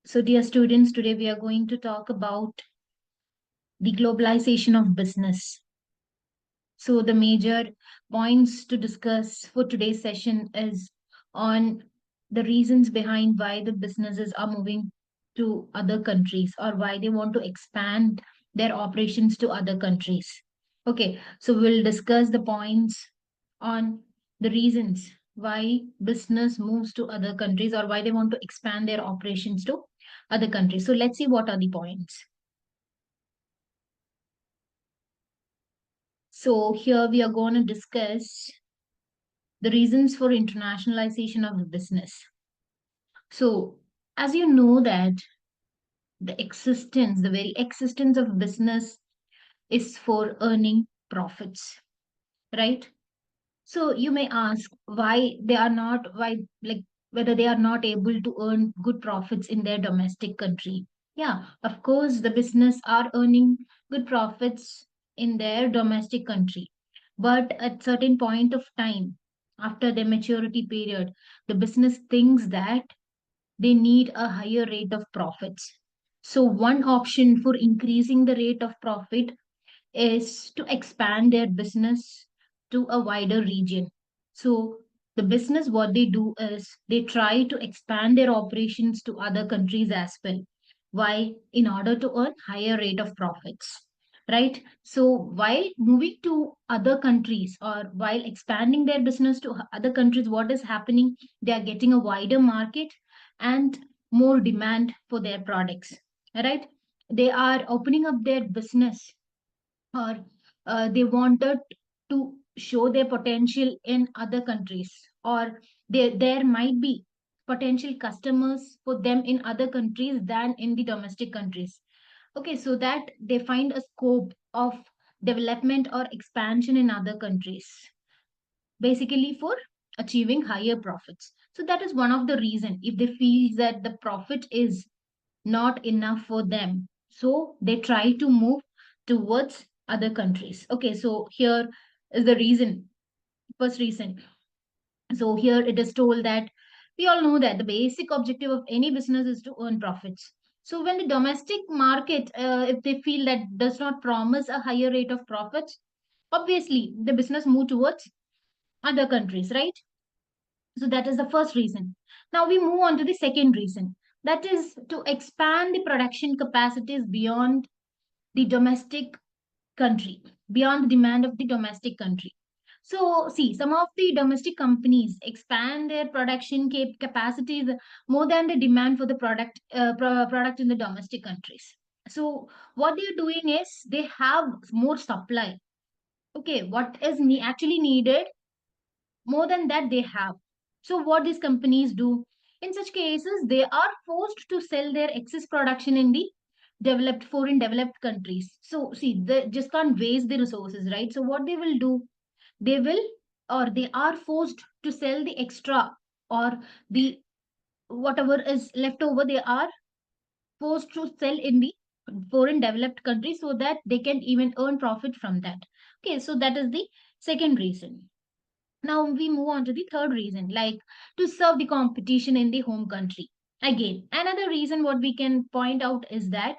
So, dear students, today we are going to talk about the globalization of business. So, the major points to discuss for today's session is on the reasons behind why the businesses are moving to other countries or why they want to expand their operations to other countries. Okay, so we'll discuss the points on the reasons why business moves to other countries or why they want to expand their operations to other countries. So let's see what are the points. So here we are going to discuss the reasons for internationalization of the business. So as you know that the very existence of business is for earning profits, right? So you may ask why, like, whether they are not able to earn good profits in their domestic country. Yeah, of course, the business are earning good profits in their domestic country. But at certain point of time, after their maturity period, the business thinks that they need a higher rate of profits. So one option for increasing the rate of profit is to expand their business to a wider region. So the business, what they do is they try to expand their operations to other countries as well. Why? In order to earn higher rate of profits. Right? So while moving to other countries or while expanding their business to other countries, what is happening? They are getting a wider market and more demand for their products. Right? They are opening up their business or they wanted to show their potential in other countries or there might be potential customers for them in other countries than in the domestic countries. Okay, so that they find a scope of development or expansion in other countries, basically for achieving higher profits. So that is one of the reason. If they feel that the profit is not enough for them, so they try to move towards other countries. Okay, so here is the reason, first reason. So here it is told that we all know that the basic objective of any business is to earn profits. So when the domestic market, if they feel that does not promise a higher rate of profits, obviously the business move towards other countries, right? So that is the first reason. Now we move on to the second reason. That is to expand the production capacities beyond the domestic country, beyond the demand of the domestic country. So see, some of the domestic companies expand their production capacities more than the demand for the product in the domestic countries. So what they are doing is they have more supply. Okay, what is actually needed more than that they have. So what these companies do in such cases, they are forced to sell their excess production in the developed countries. So see, they just can't waste the resources, right? So what they will do, they will, or they are forced to sell the extra or the whatever is left over, they are forced to sell in the foreign developed countries so that they can even earn profit from that. Okay, so that is the second reason. Now we move on to the third reason, like to serve the competition in the home country. Again, another reason what we can point out is that,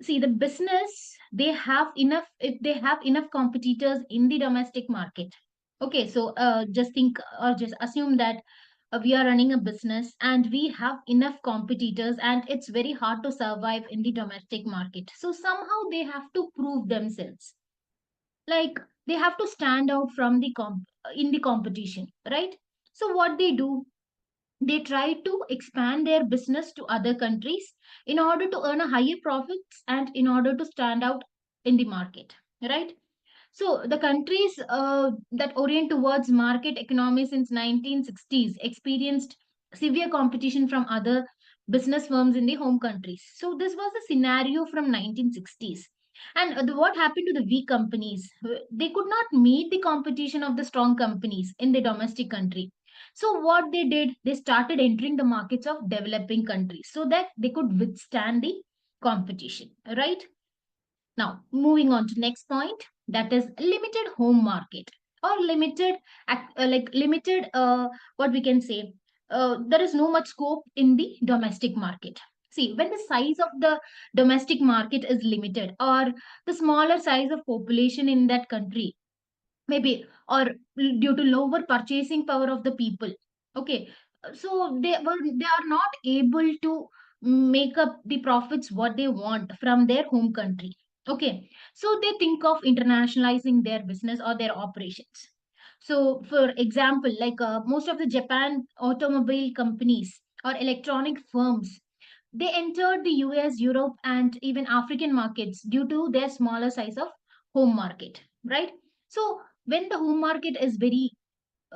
see, the business, they have enough, if they have enough competitors in the domestic market. Okay, so just think or just assume that we are running a business and we have enough competitors and it's very hard to survive in the domestic market. So somehow they have to prove themselves, like they have to stand out from the in the competition, right? So what they do, they try to expand their business to other countries in order to earn a higher profits and in order to stand out in the market, right? So the countries that orient towards market economy since 1960s experienced severe competition from other business firms in the home countries. So this was the scenario from 1960s. And what happened to the weak companies? They could not meet the competition of the strong companies in the domestic country. So what they did, they started entering the markets of developing countries so that they could withstand the competition, right? Now, moving on to next point, that is limited home market or limited, what we can say. there is no much scope in the domestic market. See, when the size of the domestic market is limited, or the smaller size of population in that country, maybe, or due to lower purchasing power of the people, okay, so they are not able to make up the profits what they want from their home country. Okay, so they think of internationalizing their business or their operations. So for example, like most of the Japan automobile companies or electronic firms, they entered the US, Europe, and even African markets due to their smaller size of home market, right? So when the home market is very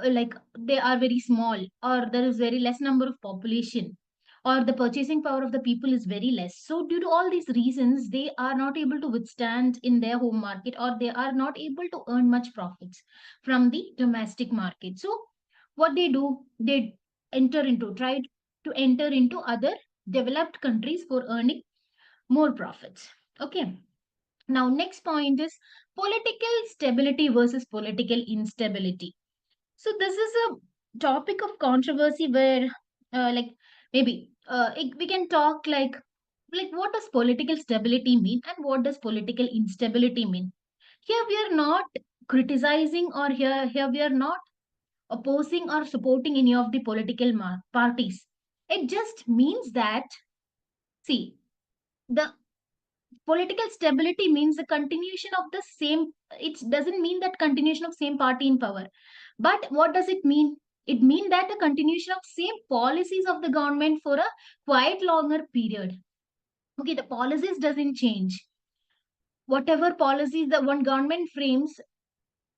like they are very small, or there is very less number of population, or the purchasing power of the people is very less, so due to all these reasons they are not able to withstand in their home market, or they are not able to earn much profits from the domestic market. So what they do, they try to enter into other developed countries for earning more profits. Okay, now next point is political stability versus political instability. So this is a topic of controversy where, like maybe we can talk like what does political stability mean and what does political instability mean. Here we are not criticizing, or here we are not opposing or supporting any of the political parties. It just means that, see, the political stability means the continuation of the same. It doesn't mean that continuation of same party in power, but what does it mean? It means that the continuation of same policies of the government for a quite longer period. Okay, the policies doesn't change. Whatever policies the one government frames,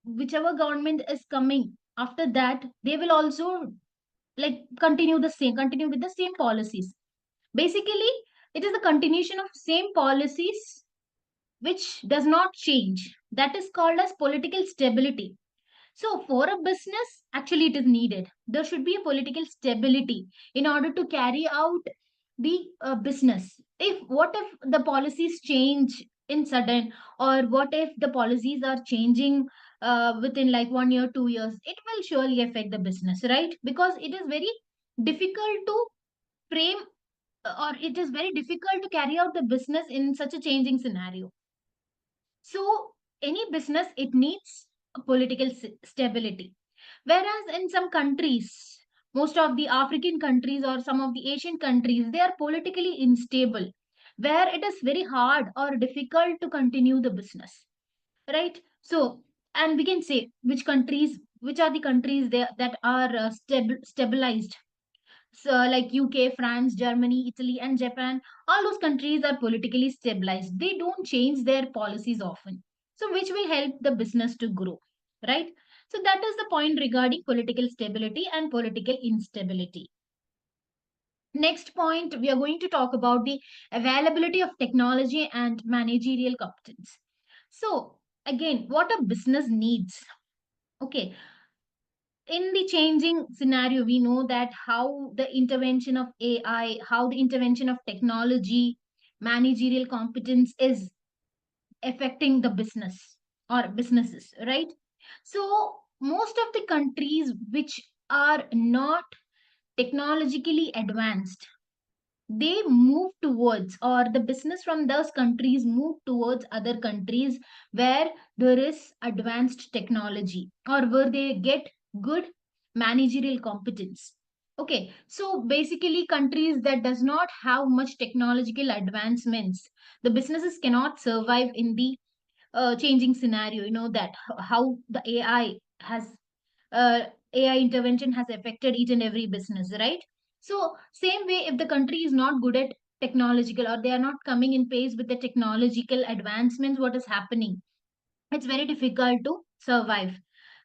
whichever government is coming after that, they will also like continue with the same policies. Basically, it is the continuation of same policies which does not change. That is called as political stability. So, for a business, actually, it is needed. There should be a political stability in order to carry out the business. If what if the policies change in sudden, or what if the policies are changing within like 1 year, 2 years? It will surely affect the business, right? Because it is very difficult to frame, or it is very difficult to carry out the business in such a changing scenario. So any business, it needs a political stability. Whereas in some countries, most of the African countries or some of the Asian countries, they are politically unstable, where it is very hard or difficult to continue the business, right? So, and we can say which are the countries there that are stabilized. So, like UK, France, Germany, Italy, and Japan, all those countries are politically stabilized. They don't change their policies often. So, which will help the business to grow, right? So, that is the point regarding political stability and political instability. Next point, we are going to talk about the availability of technology and managerial competence. So, again, what a business needs. Okay, in the changing scenario, we know that how the intervention of AI, how the intervention of technology, managerial competence is affecting the business or businesses, right? So, most of the countries which are not technologically advanced, they move towards, or the business from those countries move towards other countries where there is advanced technology, or where they get good managerial competence. Okay, so basically countries that does not have much technological advancements, the businesses cannot survive in the changing scenario. You know that how the has uh, AI intervention has affected each and every business, right? So, same way, if the country is not good at technological, or they are not coming in pace with the technological advancements, what is happening? It's very difficult to survive,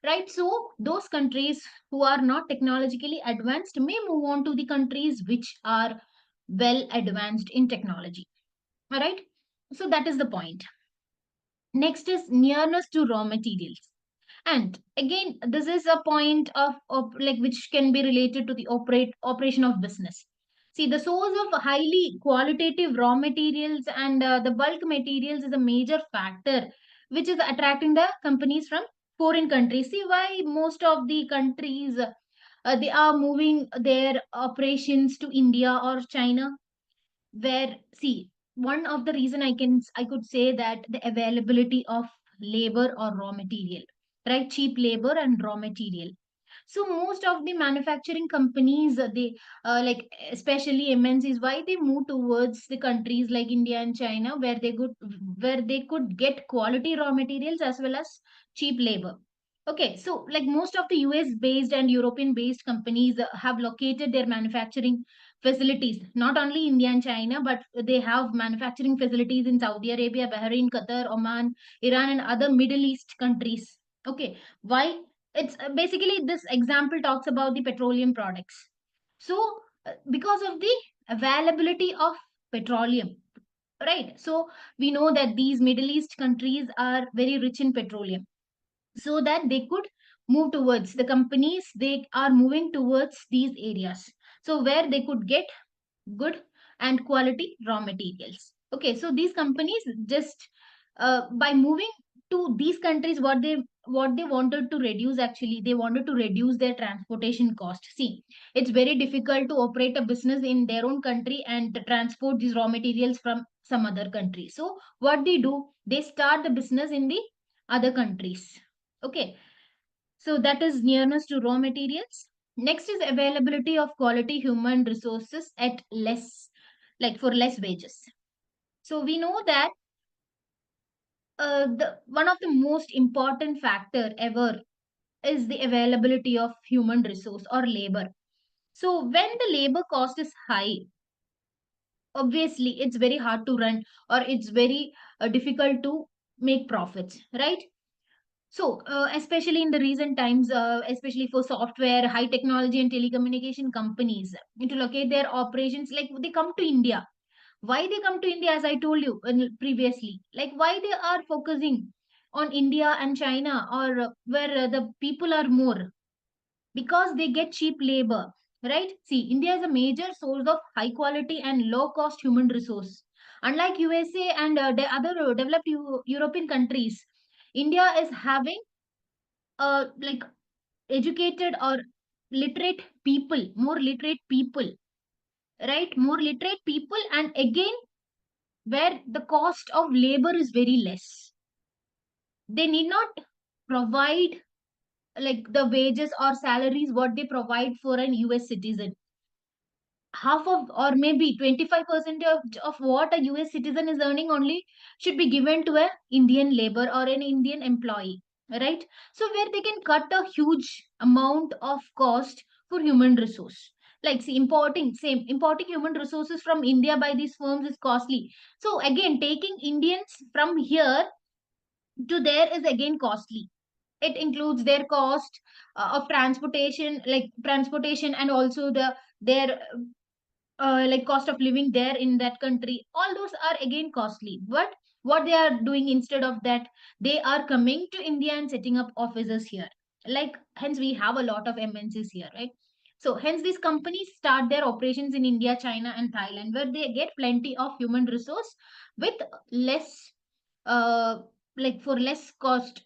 right? So, those countries who are not technologically advanced may move on to the countries which are well advanced in technology, all right? So, that is the point. Next is nearness to raw materials. And again, this is a point of like which can be related to the operation of business. See, the source of highly qualitative raw materials and the bulk materials is a major factor which is attracting the companies from foreign countries. See, why most of the countries they are moving their operations to India or China, where, see, one of the reason I could say that the availability of labor or raw material, right? Cheap labor and raw material. So most of the manufacturing companies, they like especially MNCs, why they move towards the countries like India and China, where they could get quality raw materials as well as cheap labor. Okay, so like most of the US based and European based companies have located their manufacturing facilities, not only India and China, but they have manufacturing facilities in Saudi Arabia, Bahrain, Qatar, Oman, Iran, and other Middle East countries. Okay, why? It's basically, this example talks about the petroleum products. So because of the availability of petroleum, right? So we know that these Middle East countries are very rich in petroleum, so that they could move towards, the companies, they are moving towards these areas, so where they could get good and quality raw materials. Okay, so these companies just by moving to these countries, what they wanted to reduce, actually they wanted to reduce their transportation cost. See, it's very difficult to operate a business in their own country and to transport these raw materials from some other country. So what they do, they start the business in the other countries. Okay, so that is nearness to raw materials. Next is availability of quality human resources at less, like for less wages. So we know that the one of the most important factor ever is the availability of human resource or labor. So when the labor cost is high, obviously it's very hard to run, or it's very difficult to make profits, right? So, especially in the recent times, especially for software, high technology, and telecommunication companies, to locate their operations, like they come to India. Why they come to India, as I told you previously, like why they are focusing on India and China, or where the people are more, because they get cheap labor, right? See, India is a major source of high quality and low cost human resource. Unlike USA and the other developed European countries, India is having like educated or literate people, more literate people, right? More literate people, and again, where the cost of labor is very less. They need not provide like the wages or salaries what they provide for an US citizen. Half of, or maybe 25% of what a US citizen is earning only should be given to a Indian labor or an Indian employee, right? So where they can cut a huge amount of cost for human resource. Like, see, importing human resources from India by these firms is costly. So again, taking Indians from here to there is again costly. It includes their cost of transportation, like transportation, and also their like cost of living there in that country. All those are again costly. But what they are doing instead of that, they are coming to India and setting up offices here. Like, hence we have a lot of MNCs here, right? So hence these companies start their operations in India, China, and Thailand, where they get plenty of human resource with less uh like for less cost.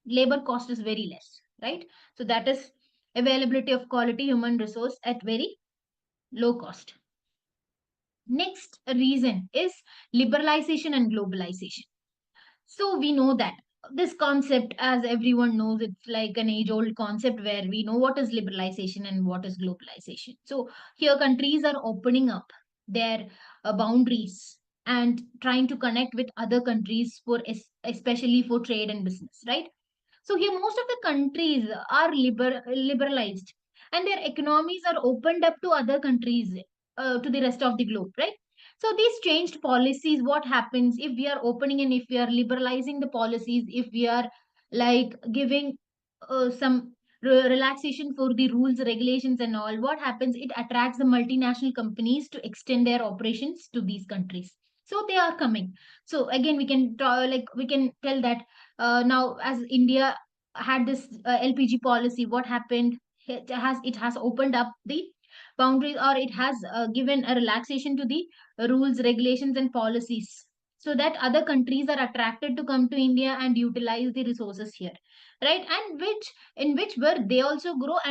Labor cost is very less, right? So that is availability of quality human resource at very low cost. Next reason is liberalization and globalization. So we know that this concept, as everyone knows, it's like an age old concept, where we know what is liberalization and what is globalization. So here countries are opening up their boundaries and trying to connect with other countries for especially for trade and business, right? So here most of the countries are liberalized, and their economies are opened up to other countries, to the rest of the globe, right? So these changed policies, what happens if we are opening and if we are liberalizing the policies, if we are like giving some relaxation for the rules, regulations, and all, what happens? It attracts the multinational companies to extend their operations to these countries. So they are coming. So again, we can like we can tell that now, as India had this LPG policy, what happened? It has opened up the boundaries, or it has given a relaxation to the rules, regulations, and policies, so that other countries are attracted to come to India and utilize the resources here, right? And which in which where they also grow, and